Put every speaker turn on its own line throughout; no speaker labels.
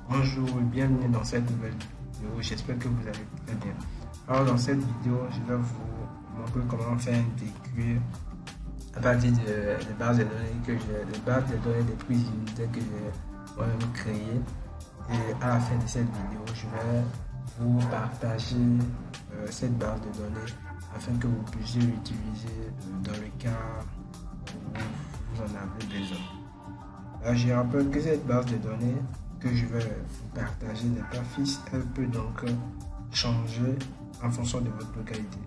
Bonjour et bienvenue dans cette nouvelle vidéo, j'espère que vous allez très bien. Alors dans cette vidéo, je vais vous montrer comment faire intégrer à partir des bases de données que j'ai, des bases de données des prises unitaires que j'ai moi-même créées. Et à la fin de cette vidéo, je vais vous partager cette base de données afin que vous puissiez l'utiliser dans le cas où vous en avez besoin. Je rappelle que cette base de données que je vais vous partager n'est pas fixe, elle peut donc changer en fonction de votre localité.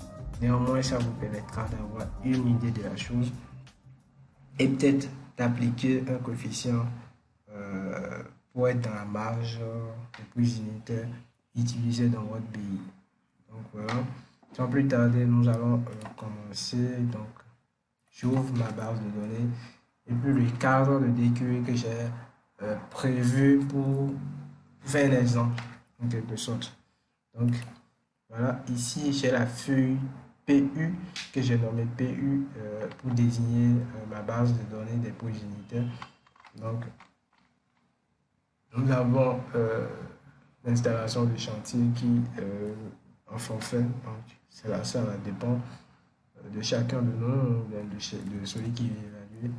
Néanmoins, ça vous permettra d'avoir une idée de la chose et peut-être d'appliquer un coefficient pour être dans la marge des prises unitaires utilisées dans votre pays. Donc voilà, sans plus tarder, nous allons commencer. Donc, j'ouvre ma base de données et puis le cadre de DQE que j'ai prévu pour faire un exemple en quelque sorte. Donc voilà, ici j'ai la feuille PU que j'ai nommée PU pour désigner ma base de données des prises unitaires. Donc nous avons l'installation de chantier qui en forfait, donc c'est là, ça dépend de chacun de nous, de celui qui est évalué.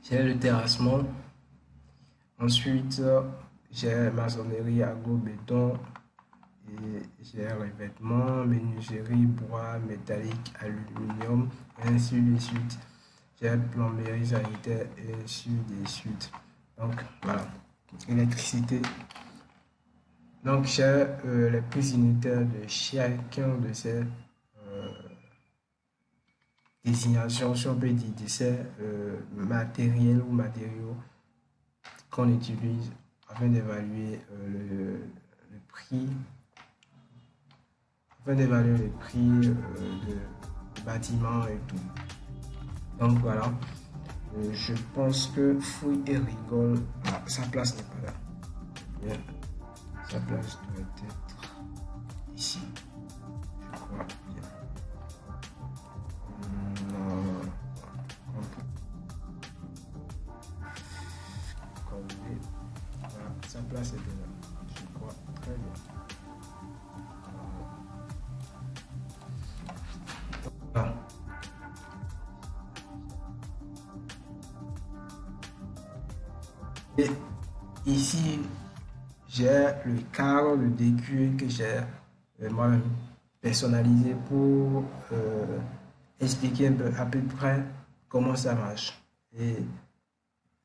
J'ai le terrassement. Ensuite, j'ai maçonnerie, agro-béton, et j'ai revêtement, menuiserie, bois, métallique, aluminium, et ainsi de suite. J'ai plomberie sanitaire, et ainsi de suite. Donc, voilà. Électricité. Donc, j'ai les prises unitaires de chacun de ces désignations, si on peut dire, de ces matériels ou matériaux qu'on utilise afin d'évaluer le prix, de bâtiment et tout. Donc voilà, je pense que Fouille et Rigole, sa place n'est pas là. Bien, sa place doit être ici, je crois bien. Voilà, sa place est là, je crois très bien. Voilà. Et ici, j'ai le cadre de DQ que j'ai moi-même personnalisé pour expliquer un peu à peu près comment ça marche et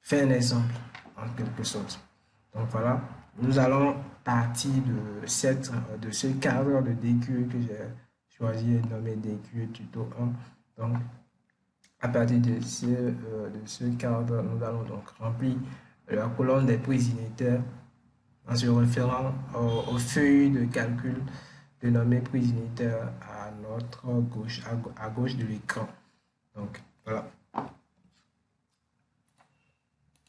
faire un exemple en quelque sorte. Donc voilà, nous allons partir de ce cadre de DQ que j'ai choisi et nommé DQ tuto 1. Donc à partir de ce cadre, nous allons donc remplir la colonne des prises unitaires en se référant aux feuilles de calcul dénommées prises unitaires à notre gauche, à gauche de l'écran. Donc voilà.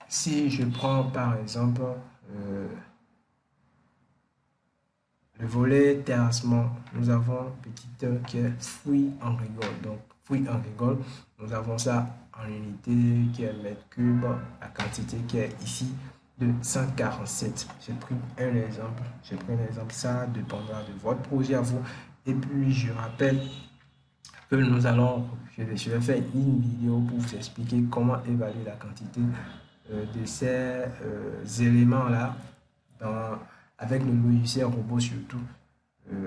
Si je prends par exemple le volet terrassement, nous avons petit 1 qui est fouille en rigole. Donc fouille en rigole, nous avons ça en unité qui est mètre cube, la quantité qui est ici de 147. J'ai pris un exemple, ça dépendra de votre projet à vous. Et puis je rappelle que je vais faire une vidéo pour vous expliquer comment évaluer la quantité de ces éléments-là avec le logiciel robot surtout.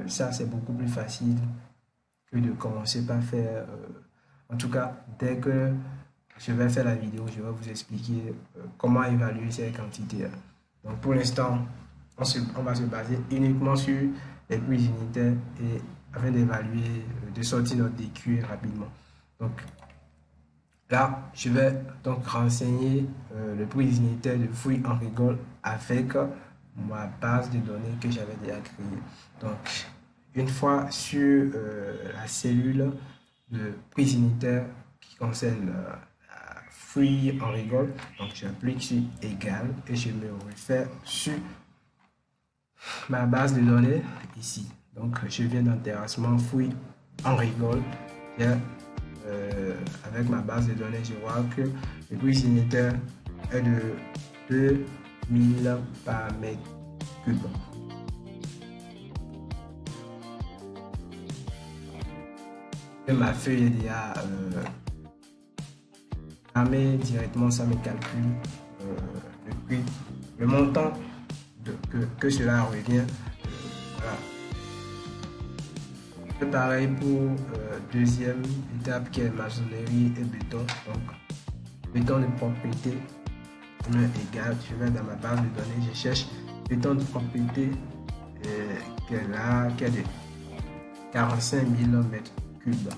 Ça, c'est beaucoup plus facile que de commencer par faire. En tout cas, dès que je vais faire la vidéo, je vais vous expliquer comment évaluer ces quantités-là. Donc, pour l'instant, on va se baser uniquement sur les prises unitaires et afin d'évaluer, de sortir notre DQ rapidement. Donc, là, je vais donc renseigner le prix unitaire de fouille en rigole avec ma base de données que j'avais déjà créée. Donc, une fois sur la cellule de prix unitaire qui concerne fouille en rigole, donc j'applique sur égal et je me réfère sur ma base de données ici. Donc, je viens dans terrassement fouille en rigole. Avec ma base de données, je vois que le prix unitaire est de 1000 par mètre cube. Ma feuille est déjà programmée directement, ça me calcule le prix, le montant que cela revient. Voilà. C'est pareil pour deuxième étape qui est maçonnerie et béton. Donc, béton de propriété égal, je vais dans ma base de données, je cherche béton de propriété qui est là, qui est de 45 000 mètres cubes.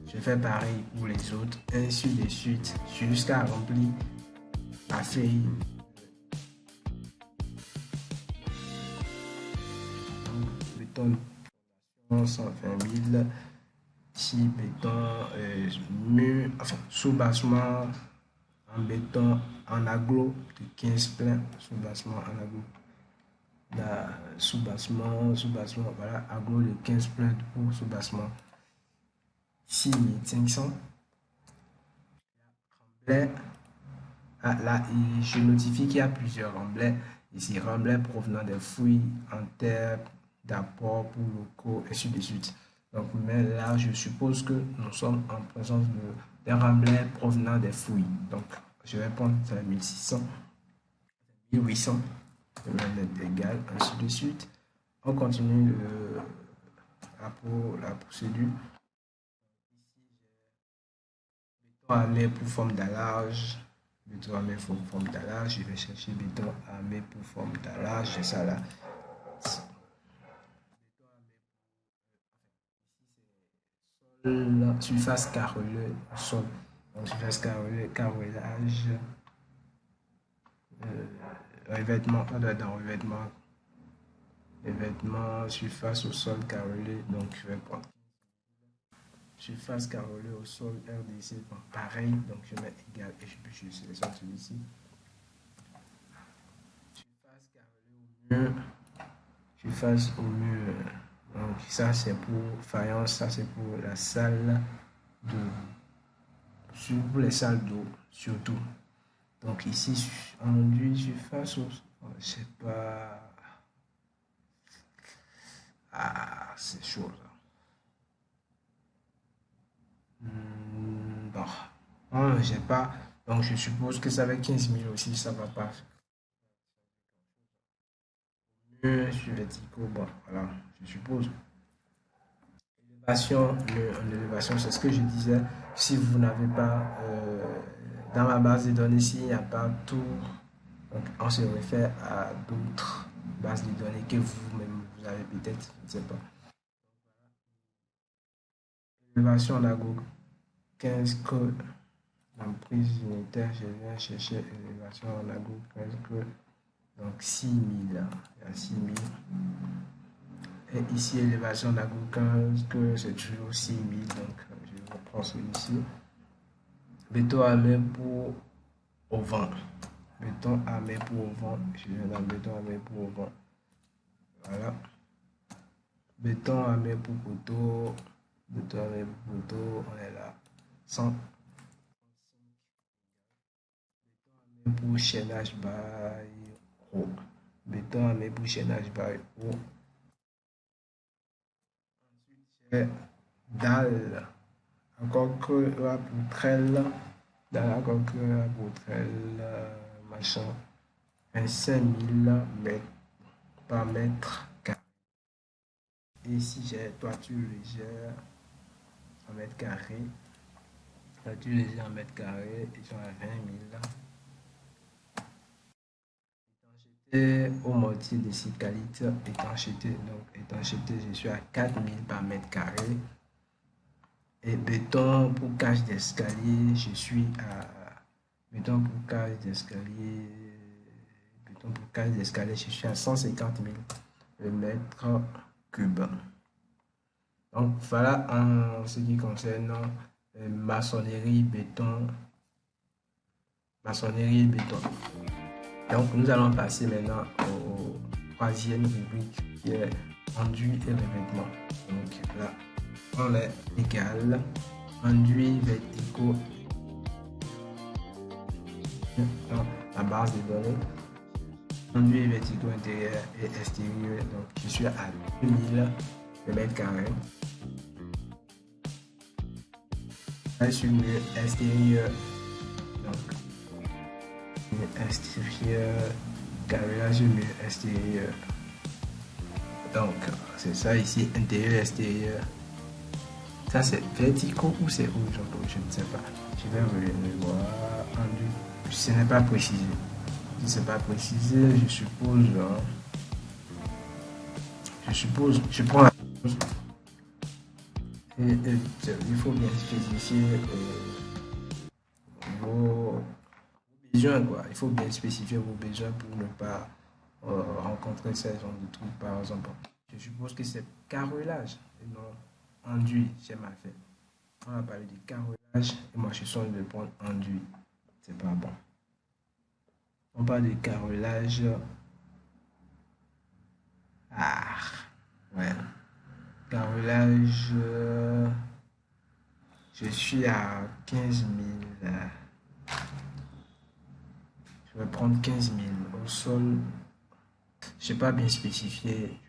Je fais pareil pour les autres, ainsi de suite, jusqu'à remplir ma feuille. Béton 120 000, ici béton mur, enfin sous-bassement en béton en aglo de 15 pleins, sous-bassement en aglo. Sous-bassement, voilà, aglo de 15 pleins pour sous-bassement. 6500. Remblai. Ah, là, je notifie qu'il y a plusieurs remblais. Ici, remblais provenant des fouilles en terre, d'apport pour locaux, et ainsi de suite. Donc, mais là, je suppose que nous sommes en présence d'un remblai provenant des fouilles. Donc, je vais prendre 1600, 1800, je vais mettre égal, ainsi de suite. On continue la procédure. Béton armé pour forme d'allage. Béton armé pour forme d'allage. Je vais chercher béton armé pour forme d'allage. C'est ça là. Surface carrelée au sol. Donc, surface carrelée, carrelage. Revêtement, on doit être dans revêtement. Revêtement, surface au sol carrelé. Donc, je vais prendre surface carrelée au sol RDC. Bon, pareil, donc je mets égal et je sélectionne celui-ci. Surface carrelée au mur. Surface au mur. Donc, ça c'est pour faïence, ça c'est pour la salle d'eau. Pour les salles d'eau, surtout. Donc, ici, enduit surface au. Je sais pas. Ah, c'est chaud là. Bon, j'ai pas. Donc, je suppose que ça va 15 000 aussi, ça va pas. Sur verticaux, bon, voilà, je suppose. Élévation, en élévation, c'est ce que je disais. Si vous n'avez pas dans ma base de données, s'il n'y a pas tout, donc on se réfère à d'autres bases de données que vous-même vous avez peut-être, je ne sais pas. Élévation en ago 15 que l'emprise unitaire, je viens chercher élévation en ago 15 que donc 6000, il y a 6000. Et ici, élévation d'Ago 15, que c'est toujours 6000. Donc, je reprends celui-ci. Béton armé pour au vent. Béton armé pour au vent. Je viens dans béton armé pour au vent. Voilà. Béton armé pour poteau. Béton armé pour poteau. On est là. 100. Béton armé pour chaînage by haut. Béton armé pour chaînage by haut. Dalle, encore que la poutrelle, dalle, encore que la poutrelle, machin, 5000 mètres par mètre carré. Et ici, j'ai toiture légère en mètre carré, toiture légère en mètre carré, ils sont à 20 000. Étanchéité au mortier de cycalite, étanchéité, donc étanchéité, je suis à 4000 par mètre carré. Et béton pour cage d'escalier, je suis à béton pour cage d'escalier, je suis à 150 000 mètres cubes. Donc voilà en ce qui concerne maçonnerie, béton, maçonnerie et béton. Donc nous allons passer maintenant au troisième rubrique qui est enduit et revêtement. Donc là, on est égal, enduit verticaux dans la base de données. Enduit verticaux intérieur et extérieur. Donc, je suis à 2000 mètres carrés. Là, je suis mur extérieur. Donc, mur extérieur. Carré là, je mur extérieur. Donc, c'est ça ici, intérieur, extérieur. Ça, c'est verticaux ou c'est rouge? Je ne sais pas. Je vais revenir voir. Enduit. Ce n'est pas précisé. Si ce n'est pas précisé, je suppose. Je prends la chose. Il faut bien spécifier vos besoins, quoi. Il faut bien spécifier vos besoins pour ne pas rencontrer ce genre de trucs. Par exemple, je suppose que c'est carrelage et non enduit. J'ai mal fait. On a parlé de carrelage et moi je suis en train de prendre enduit. C'est pas bon. On parle de carrelage. Ah, ouais. Carrelage. Je suis à 15 000. Je vais prendre 15 000 au sol. Je n'ai pas bien spécifié.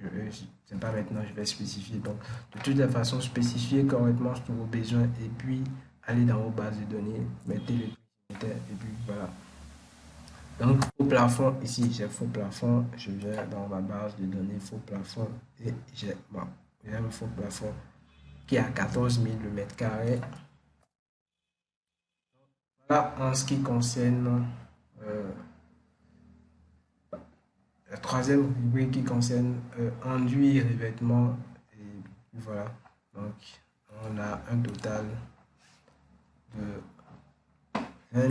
C'est pas maintenant, je vais spécifier. Donc, de toute la façon, spécifier correctement tous vos besoins et puis aller dans vos bases de données, mettez le prix et puis voilà. Donc, faux plafond, ici j'ai faux plafond, je viens dans ma base de données faux plafond et j'ai un faux plafond qui est à 14 000 le mètre carré. Voilà en ce qui concerne la troisième rubrique qui concerne enduit, revêtement et voilà. Donc, on a un total de 1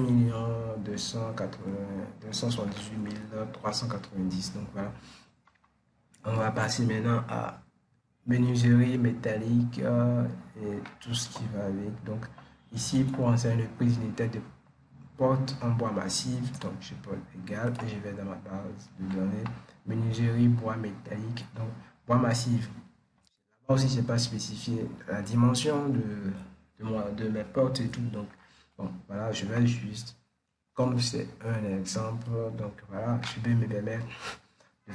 278 390. Donc voilà. On va passer maintenant à menuiserie métallique et tout ce qui va avec. Donc ici, pour enseigner le prix unitaire de porte en bois massif, donc je peux égal et je vais dans ma base de données menuiserie bois métallique. Donc bois massif. Là aussi, je n'ai pas spécifié la dimension de mes portes et tout. Donc bon, voilà, je vais juste, comme c'est un exemple, donc voilà, je vais me permettre de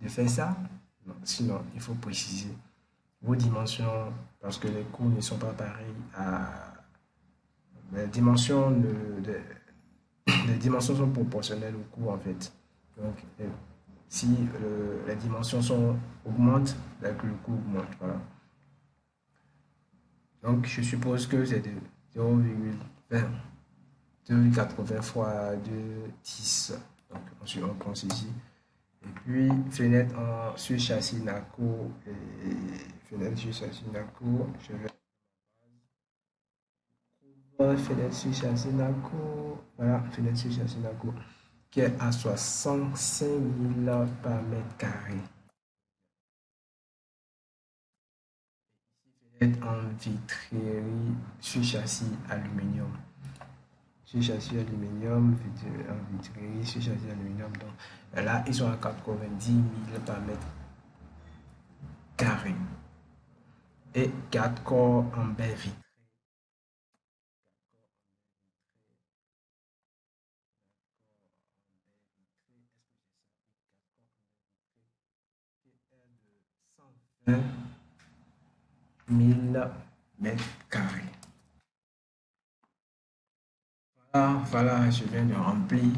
faire ça. Non, sinon, il faut préciser vos dimensions parce que les coûts ne sont pas pareils à les dimensions les dimensions sont proportionnelles au coût en fait. Donc, si les dimensions augmentent, le coût augmente. Voilà. Donc, je suppose que c'est de 0,20 2,80 fois 2, 10. Donc, ensuite, on prend ceci. Et puis, fenêtre sur châssis NACO. Et fenêtre sur châssis NACO. Je vais. Fenêtre sur châssis NACO. Voilà, fenêtre sur châssis NACO. Qui est à 65 000 par mètre carré. Fenêtre en vitrerie sur châssis aluminium. Sur châssis aluminium, en vitrerie, sur châssis aluminium. Donc là, ils sont à 90 000 par mètre carré. Et 4 corps en baie vitrée. De 120 000 mètres carrés. Voilà, je viens de remplir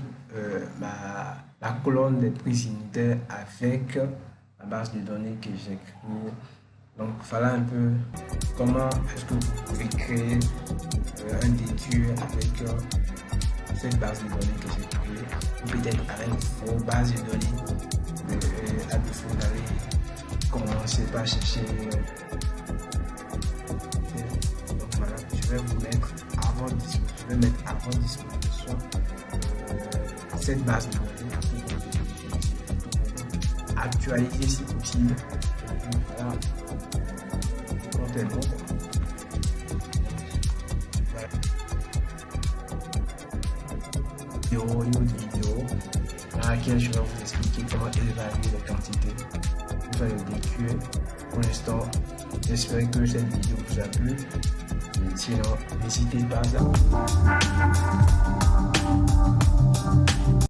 la colonne des prix unitaires avec la base de données que j'ai créée. Donc voilà un peu comment est-ce que vous pouvez créer un déduit avec cette base de données que j'ai créée, ou peut-être avec vos bases de données. À défaut d'aller commencer par chercher. Donc voilà, je vais vous mettre à votre disposition cette base de données actualiser si possible. Voilà, quand elle est bon. Une autre vidéo dans laquelle je vais vous expliquer comment évaluer les quantités pour faire le DQE. Pour l'instant, j'espère que cette vidéo vous a plu. Sinon, n'hésitez pas à